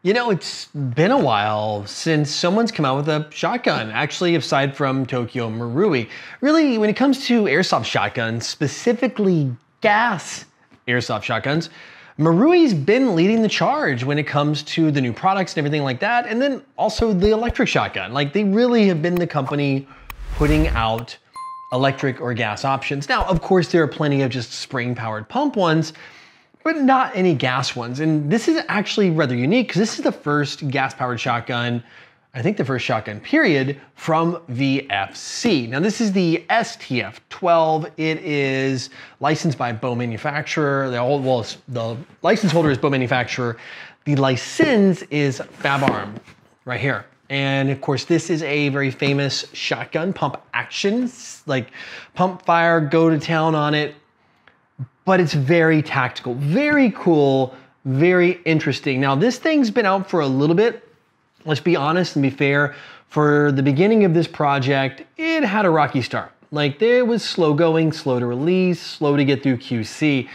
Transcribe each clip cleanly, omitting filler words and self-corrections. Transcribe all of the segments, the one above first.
You know, it's been a while since someone's come out with a shotgun, actually, aside from Tokyo Marui. Really, when it comes to airsoft shotguns, specifically gas airsoft shotguns, Marui's been leading the charge when it comes to the new products and everything like that, and then also the electric shotgun. Like, they really have been the company putting out electric or gas options. Now, of course, there are plenty of just spring-powered pump ones, but not any gas ones. And this is actually rather unique because this is the first gas-powered shotgun, I think the first shotgun period, from VFC. Now this is the STF-12. It is licensed by Bow Manufacturer. The license holder is Bow Manufacturer. The license is Fabarm, right here. And of course, this is a very famous shotgun, pump actions, like pump fire, go to town on it. But it's very tactical, very cool, very interesting. Now, this thing's been out for a little bit. Let's be honest and be fair. For the beginning of this project, it had a rocky start. Like, it was slow going, slow to release, slow to get through QC.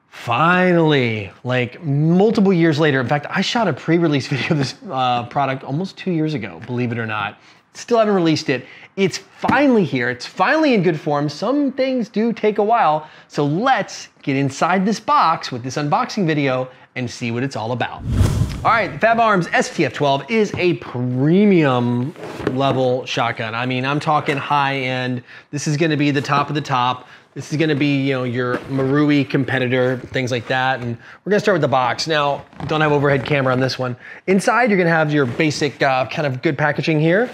Finally, like multiple years later, in fact, I shot a pre-release video of this product almost 2 years ago, believe it or not. Still haven't released it. It's finally here. It's finally in good form. Some things do take a while. So let's get inside this box with this unboxing video and see what it's all about. All right, Fabarm's STF-12 is a premium level shotgun. I mean, I'm talking high end. This is gonna be the top of the top. This is gonna be, you know, your Marui competitor, things like that. And we're gonna start with the box. Now, don't have overhead camera on this one. Inside, you're gonna have your basic kind of good packaging here.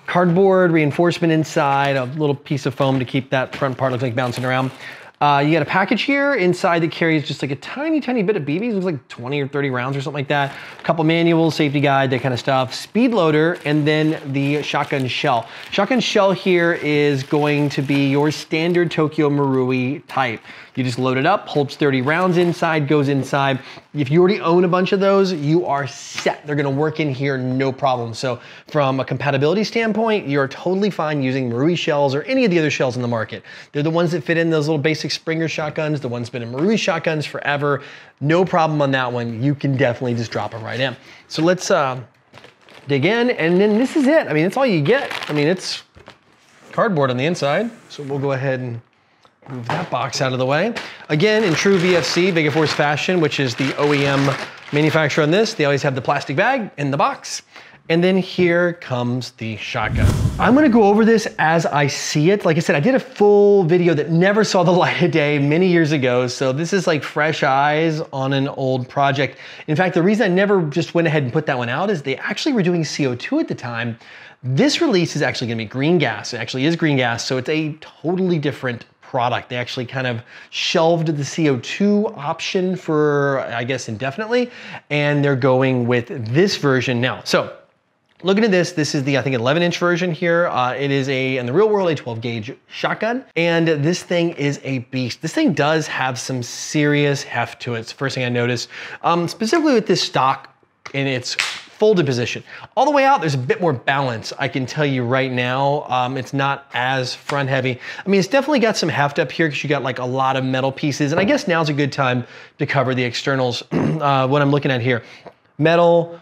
Cardboard reinforcement inside, a little piece of foam to keep that front part looking like bouncing around. You got a package here inside that carries just like a tiny, tiny bit of BBs. It looks like 20 or 30 rounds or something like that. A couple manuals, safety guide, that kind of stuff. Speed loader, and then the shotgun shell. Shotgun shell here is going to be your standard Tokyo Marui type. You just load it up, holds 30 rounds inside, goes inside. If you already own a bunch of those, you are set. They're gonna work in here, no problem. So from a compatibility standpoint, you're totally fine using Marui shells or any of the other shells in the market. They're the ones that fit in those little basic Springer shotguns, the ones that have been in Marui shotguns forever. No problem on that one. You can definitely just drop them right in. So let's dig in, and then this is it. I mean, it's all you get. I mean, it's cardboard on the inside. So we'll go ahead and move that box out of the way. Again, in true VFC, Vegaforce fashion, which is the OEM manufacturer on this, they always have the plastic bag in the box. And then here comes the shotgun. I'm gonna go over this as I see it. Like I said, I did a full video that never saw the light of day many years ago. So this is like fresh eyes on an old project. In fact, the reason I never just went ahead and put that one out is they actually were doing CO2 at the time. This release is actually gonna be green gas. It actually is green gas, so it's a totally different product. They actually kind of shelved the CO2 option for, I guess, indefinitely, and they're going with this version now. So looking at this, this is the, I think, 11-inch version here. It is in the real world, a 12-gauge shotgun, and this thing is a beast. This thing does have some serious heft to it. It's the first thing I noticed, specifically with this stock in its folded position. All the way out, there's a bit more balance, I can tell you right now. It's not as front heavy. I mean, it's definitely got some heft up here because you got like a lot of metal pieces, and I guess now's a good time to cover the externals. What I'm looking at here, metal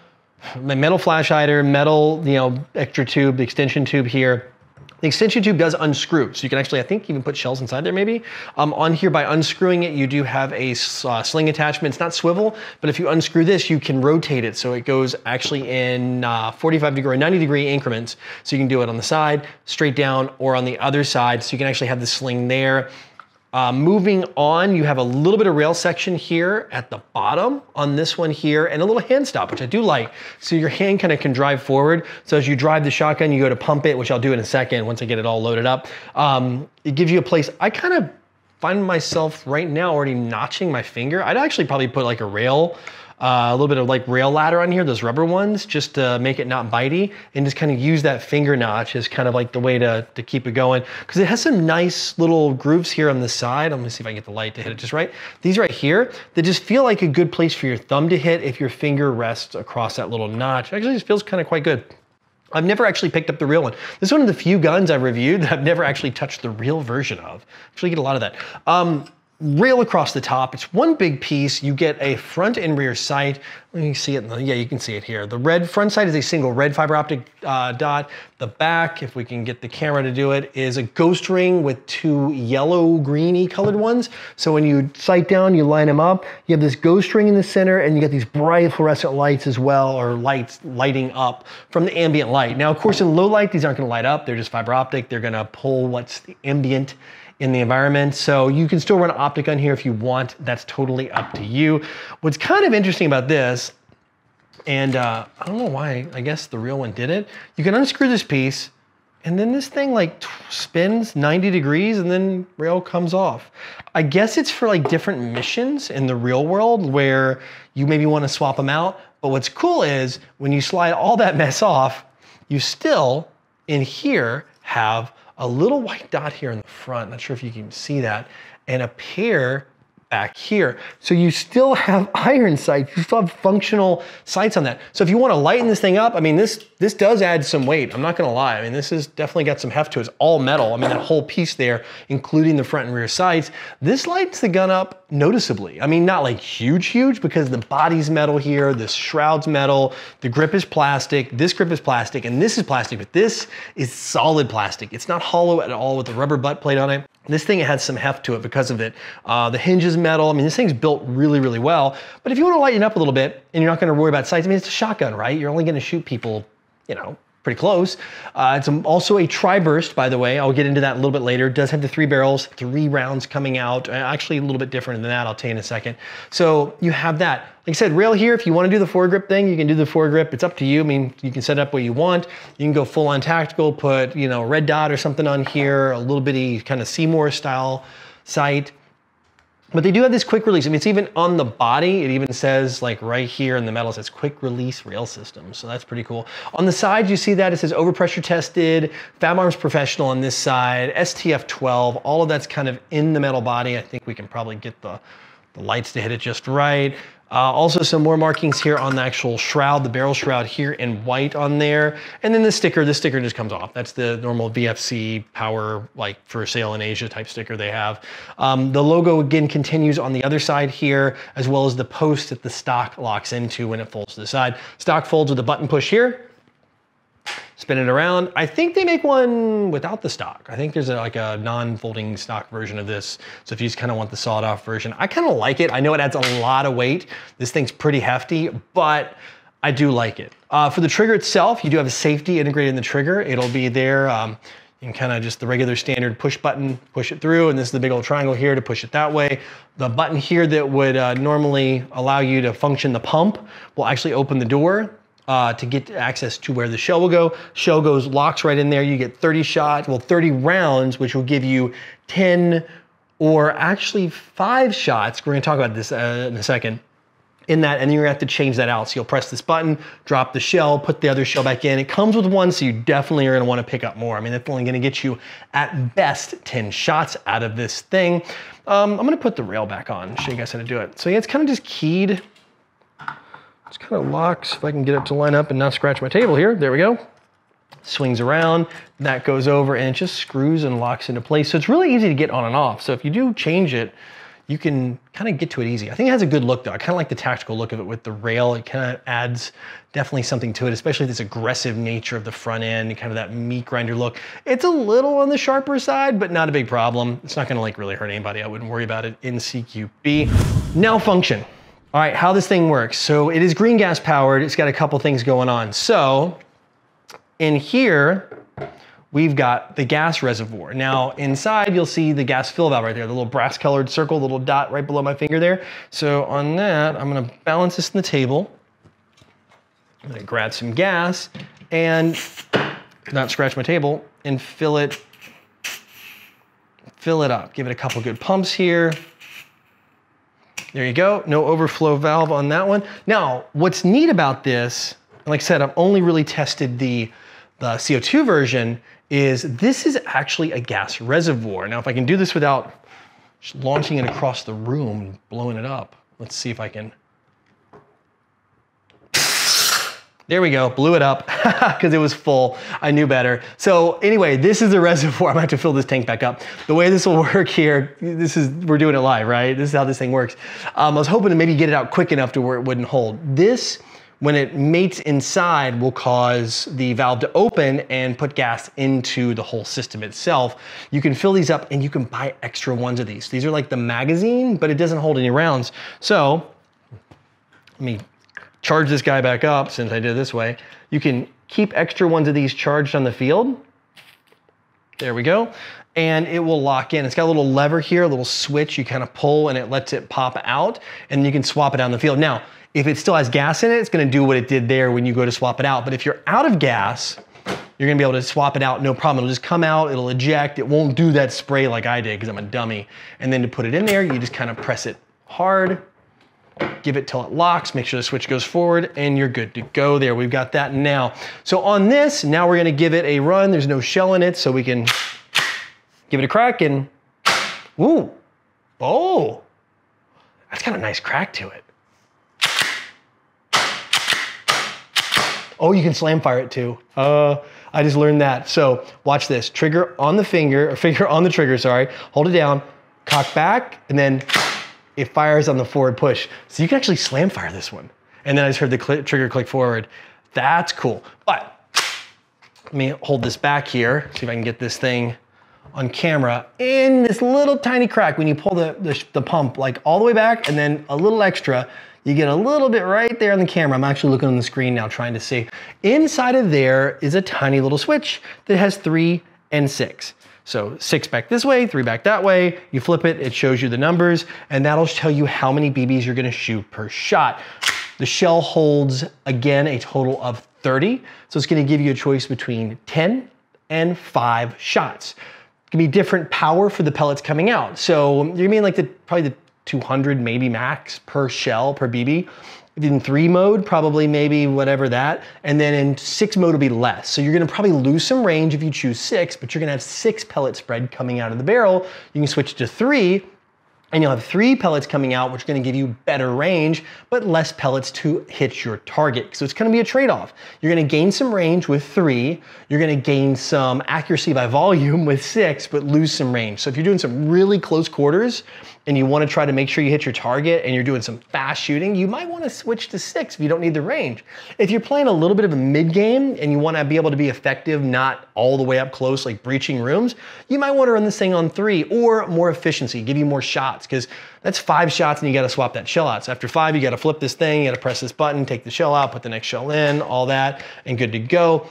flash hider, metal, you know, extra tube, the extension tube here. The extension tube does unscrew, so you can actually, I think, even put shells inside there maybe. On here, by unscrewing it, you do have a sling attachment. It's not swivel, but if you unscrew this, you can rotate it. So it goes actually in 45-degree or 90-degree increments. So you can do it on the side, straight down, or on the other side. So you can actually have the sling there. Moving on, you have a little bit of rail section here at the bottom on this one here, and a little hand stop, which I do like. So your hand kind of can drive forward. So as you drive the shotgun, you go to pump it, which I'll do in a second once I get it all loaded up. It gives you a place. I kind of find myself right now already notching my finger. I'd actually probably put like a rail, a little bit of like rail ladder on here, those rubber ones, just to make it not bitey, and just kind of use that finger notch as kind of like the way to keep it going. Because it has some nice little grooves here on the side. Let me see if I can get the light to hit it just right. These right here, they just feel like a good place for your thumb to hit if your finger rests across that little notch. Actually, it feels kind of quite good. I've never actually picked up the real one. This is one of the few guns I've reviewed that I've never actually touched the real version of. Actually get a lot of that. rail across the top. It's one big piece. You get a front and rear sight. Let me see it. Yeah, you can see it here. The red front sight is a single red fiber optic dot. The back, if we can get the camera to do it, is a ghost ring with two yellow greeny colored ones. So when you sight down, you line them up, you have this ghost ring in the center, and you get these bright fluorescent lights as well, or lights lighting up from the ambient light. Now, of course, in low light, these aren't gonna light up. They're just fiber optic. They're gonna pull what's the ambient in the environment. So you can still run optic on here if you want. That's totally up to you. What's kind of interesting about this, and I don't know why, I guess the real one did it. You can unscrew this piece, and then this thing like spins 90 degrees and then rail comes off. I guess it's for like different missions in the real world where you maybe want to swap them out. But what's cool is when you slide all that mess off, you still in here have a little white dot here in the front. Not sure if you can see that, and a pair back here. So you still have iron sights, you still have functional sights on that. So if you want to lighten this thing up, I mean, this does add some weight, I'm not gonna lie. I mean, this has definitely got some heft to it. It's all metal. I mean, that whole piece there, including the front and rear sights, this lightens the gun up noticeably. I mean, not like huge, because the body's metal here, the shroud's metal, the grip is plastic, this grip is plastic, and this is plastic, but this is solid plastic. It's not hollow at all with the rubber butt plate on it. This thing has some heft to it because of it. The hinge is metal. I mean, this thing's built really well. But if you want to lighten up a little bit and you're not going to worry about sights, I mean, it's a shotgun, right? You're only going to shoot people, you know, pretty close. It's also a tri-burst, by the way. I'll get into that a little bit later. It does have the 3 barrels, 3 rounds coming out. Actually, a little bit different than that. I'll tell you in a second. So you have that. Like I said, rail here, if you want to do the foregrip thing, you can do the foregrip. It's up to you. I mean, you can set it up what you want. You can go full on tactical, put, you know, a red dot or something on here, a little bitty kind of Seymour style sight. But they do have this quick release. I mean, it's even on the body. It even says like right here in the metal, it says quick release rail system. So that's pretty cool. On the side, you see that it says overpressure tested, Fabarm's professional on this side, STF 12, all of that's kind of in the metal body. I think we can probably get the lights to hit it just right. Also some more markings here on the actual shroud, the barrel shroud here in white on there. And then the sticker just comes off. That's the normal VFC power, like for sale in Asia type sticker they have. The logo again continues on the other side here, as well as the post that the stock locks into when it folds to the side. Stock folds with a button push here. Spin it around. I think they make one without the stock. I think there's like a non-folding stock version of this. So if you just kind of want the sawed off version, I kind of like it. I know it adds a lot of weight. This thing's pretty hefty, but I do like it. For the trigger itself, you do have a safety integrated in the trigger. It'll be there. You can kind of just the regular standard push button, push it through, and this is the big old triangle here to push it that way. The button here that would normally allow you to function the pump will actually open the door to get access to where the shell will go. Shell locks right in there. You get 30 shots, well, 30 rounds, which will give you 10 or actually 5 shots. We're gonna talk about this in a second. In that, and then you're gonna have to change that out. So you'll press this button, drop the shell, put the other shell back in. It comes with one, so you definitely are gonna wanna pick up more. I mean, that's only gonna get you at best 10 shots out of this thing. I'm gonna put the rail back on, show you guys how to do it. So yeah, it's kind of just keyed. It's kind of locks, if I can get it to line up and not scratch my table here. There we go. Swings around, that goes over, and it just screws and locks into place. So it's really easy to get on and off. So if you do change it, you can kind of get to it easy. I think it has a good look though. I kind of like the tactical look of it with the rail. It kind of adds definitely something to it, especially this aggressive nature of the front end, kind of that meat grinder look. It's a little on the sharper side, but not a big problem. It's not gonna like really hurt anybody. I wouldn't worry about it in CQB. Now function. All right, how this thing works. So it is green gas powered. It's got a couple things going on. So in here, we've got the gas reservoir. Now inside, you'll see the gas fill valve right there, the little brass colored circle, the little dot right below my finger there. So on that, I'm gonna balance this on the table. I'm gonna grab some gas and not scratch my table and fill it up. Give it a couple good pumps here. There you go, no overflow valve on that one. Now, what's neat about this, like I said, I've only really tested the CO2 version, is this is actually a gas reservoir. Now, if I can do this without just launching it across the room and blowing it up, let's see if I can. There we go, blew it up because it was full. I knew better. So anyway, this is the reservoir. I'm gonna have to fill this tank back up. The way this will work here, we're doing it live, right? This is how this thing works. I was hoping to maybe get it out quick enough to where it wouldn't hold. This, when it mates inside, will cause the valve to open and put gas into the whole system itself. You can fill these up and you can buy extra ones of these. These are like the magazine, but it doesn't hold any rounds. So let me charge this guy back up since I did it this way. You can keep extra ones of these charged on the field. There we go. And it will lock in. It's got a little lever here, a little switch you kind of pull and it lets it pop out and you can swap it down the field. Now, if it still has gas in it, it's gonna do what it did there when you go to swap it out. But if you're out of gas, you're gonna be able to swap it out, no problem. It'll just come out, it'll eject. It won't do that spray like I did because I'm a dummy. And then to put it in there, you just kind of press it hard, give it till it locks, make sure the switch goes forward, and you're good to go there. We've got that now. So on this, now we're gonna give it a run. There's no shell in it, so we can give it a crack and, ooh, oh, that's got a nice crack to it. Oh, you can slam fire it too. I just learned that. So watch this, trigger on the finger, or finger on the trigger, sorry. Hold it down, cock back, and then it fires on the forward push. So you can actually slam fire this one. And then I just heard the trigger click forward. That's cool. But let me hold this back here, see if I can get this thing on camera. In this little tiny crack, when you pull the pump like all the way back and then a little extra, you get a little bit right there on the camera. I'm actually looking on the screen now trying to see. Inside of there is a tiny little switch that has 3 and 6. So 6 back this way, 3 back that way. You flip it, it shows you the numbers, and that'll tell you how many BBs you're gonna shoot per shot. The shell holds, again, a total of 30. So it's gonna give you a choice between 10 and 5 shots. It can be different power for the pellets coming out. So you mean like probably the 200 maybe max per shell, per BB. In 3 mode, probably maybe whatever that. And then in 6 mode will be less. So you're gonna probably lose some range if you choose 6, but you're gonna have 6 pellet spread coming out of the barrel. You can switch to 3, and you'll have 3 pellets coming out, which are gonna give you better range, but less pellets to hit your target. So it's gonna be a trade-off. You're gonna gain some range with 3, you're gonna gain some accuracy by volume with 6, but lose some range. So if you're doing some really close quarters, and you wanna try to make sure you hit your target and you're doing some fast shooting, you might wanna switch to 6 if you don't need the range. If you're playing a little bit of a mid game and you wanna be able to be effective, not all the way up close, like breaching rooms, you might wanna run this thing on 3 or more efficiency, give you more shots, because that's 5 shots and you gotta swap that shell out. So after 5, you gotta flip this thing, you gotta press this button, take the shell out, put the next shell in, all that, and good to go.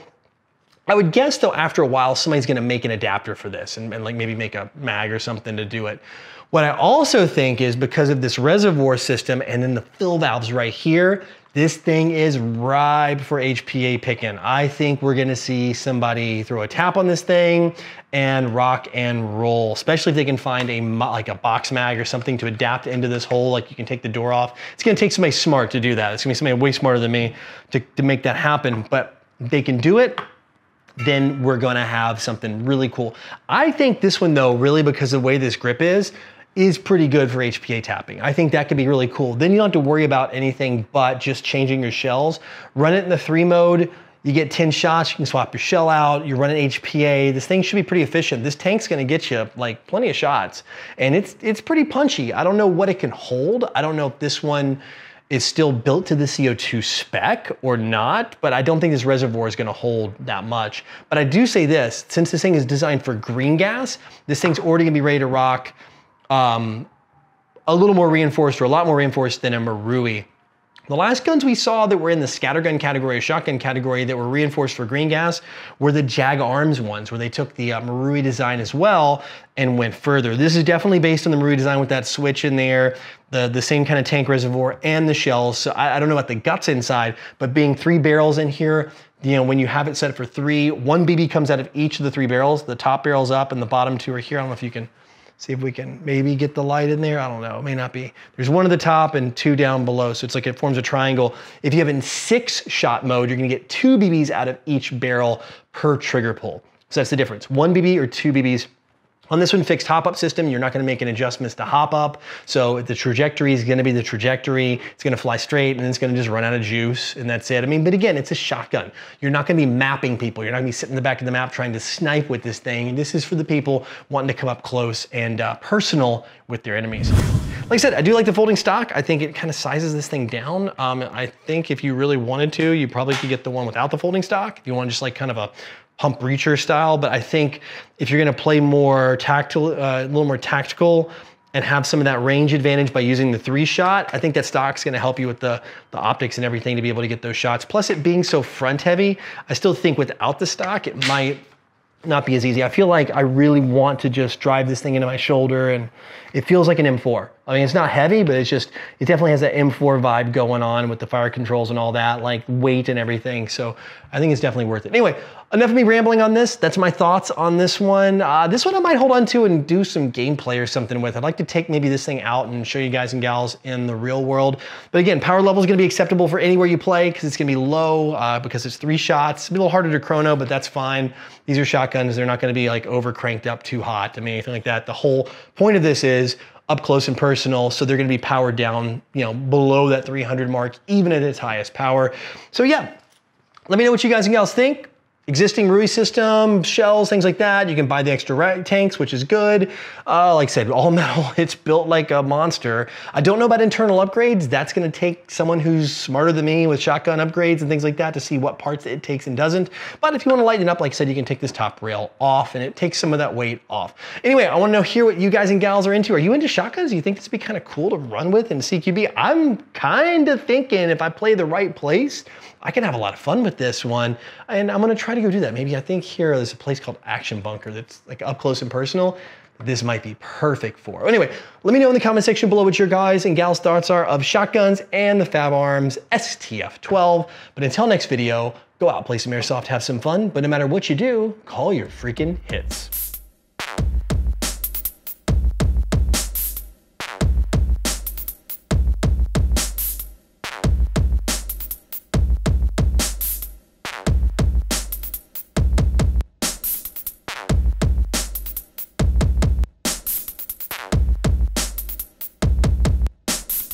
I would guess though, after a while, somebody's gonna make an adapter for this and like maybe make a mag or something to do it. What I also think is because of this reservoir system and then the fill valves right here, this thing is ripe for HPA picking. I think we're gonna see somebody throw a tap on this thing and rock and roll, especially if they can find like a box mag or something to adapt into this hole, like you can take the door off. It's gonna take somebody smart to do that. It's gonna be somebody way smarter than me to make that happen, but they can do it. Then we're gonna have something really cool. I think this one though, really because of the way this grip is pretty good for HPA tapping. I think that could be really cool. Then you don't have to worry about anything but just changing your shells. Run it in the 3 mode, you get 10 shots, you can swap your shell out, you're running HPA. This thing should be pretty efficient. This tank's gonna get you like plenty of shots. And it's pretty punchy. I don't know what it can hold. I don't know if this one is still built to the CO2 spec or not, but I don't think this reservoir is gonna hold that much. But I do say this, since this thing is designed for green gas, this thing's already gonna be ready to rock a little more reinforced or a lot more reinforced than a Marui. The last guns we saw that were in the scattergun category or shotgun category that were reinforced for green gas were the Jag Arms ones, where they took the Marui design as well and went further. This is definitely based on the Marui design with that switch in there, the same kind of tank reservoir and the shells. So I don't know about the guts inside, but being 3 barrels in here, you know, when you have it set for 3, 1 BB comes out of each of the 3 barrels. The top barrel's up and the bottom 2 are here. I don't know if you can see if we can maybe get the light in there. I don't know, it may not be. There's 1 at the top and 2 down below. So it's like it forms a triangle. If you have it in 6 shot mode, you're gonna get 2 BBs out of each barrel per trigger pull. So that's the difference, 1 BB or 2 BBs On this one, fixed hop-up system, you're not gonna make any adjustments to hop up. So the trajectory is gonna be the trajectory. It's gonna fly straight and it's gonna just run out of juice and that's it. I mean, but again, it's a shotgun. You're not gonna be mapping people. You're not gonna be sitting in the back of the map trying to snipe with this thing. This is for the people wanting to come up close and personal with their enemies. Like I said, I do like the folding stock. I think it kind of sizes this thing down. I think if you really wanted to, you probably could get the one without the folding stock. If you want just like kind of a pump breacher style, but I think if you're gonna play more tactile, a little more tactical and have some of that range advantage by using the 3-shot, I think that stock's gonna help you with the optics and everything to be able to get those shots. Plus it being so front heavy, I still think without the stock, it might not be as easy. I feel like I really want to just drive this thing into my shoulder and it feels like an M4. I mean, it's not heavy, but it's just, it definitely has that M4 vibe going on with the fire controls and all that, like weight and everything. So I think it's definitely worth it. Anyway, enough of me rambling on this. That's my thoughts on this one. This one I might hold on to and do some gameplay or something with. I'd like to take maybe this thing out and show you guys and gals in the real world. But again, power level is gonna be acceptable for anywhere you play because it's gonna be low because it's 3 shots. It's a little harder to chrono, but that's fine. These are shotguns. They're not gonna be like over cranked up too hot. I mean, anything like that. The whole point of this is up close and personal, so they're gonna be powered down, you know, below that 300 mark, even at its highest power. So yeah, let me know what you guys and gals think. Existing Marui system, shells, things like that. You can buy the extra tanks, which is good. Like I said, all metal, it's built like a monster. I don't know about internal upgrades. That's gonna take someone who's smarter than me with shotgun upgrades and things like that to see what parts it takes and doesn't. But if you wanna lighten it up, like I said, you can take this top rail off and it takes some of that weight off. Anyway, I wanna hear what you guys and gals are into. Are you into shotguns? Do you think this would be kind of cool to run with in CQB? I'm kind of thinking if I play the right place, I can have a lot of fun with this one, and I'm gonna try to go do that. Maybe I think here there's a place called Action Bunker that's like up close and personal. This might be perfect for. Anyway, let me know in the comment section below what your guys and gals thoughts are of shotguns and the Fabarm STF 12. But until next video, go out, play some airsoft, have some fun, but no matter what you do, call your freaking hits.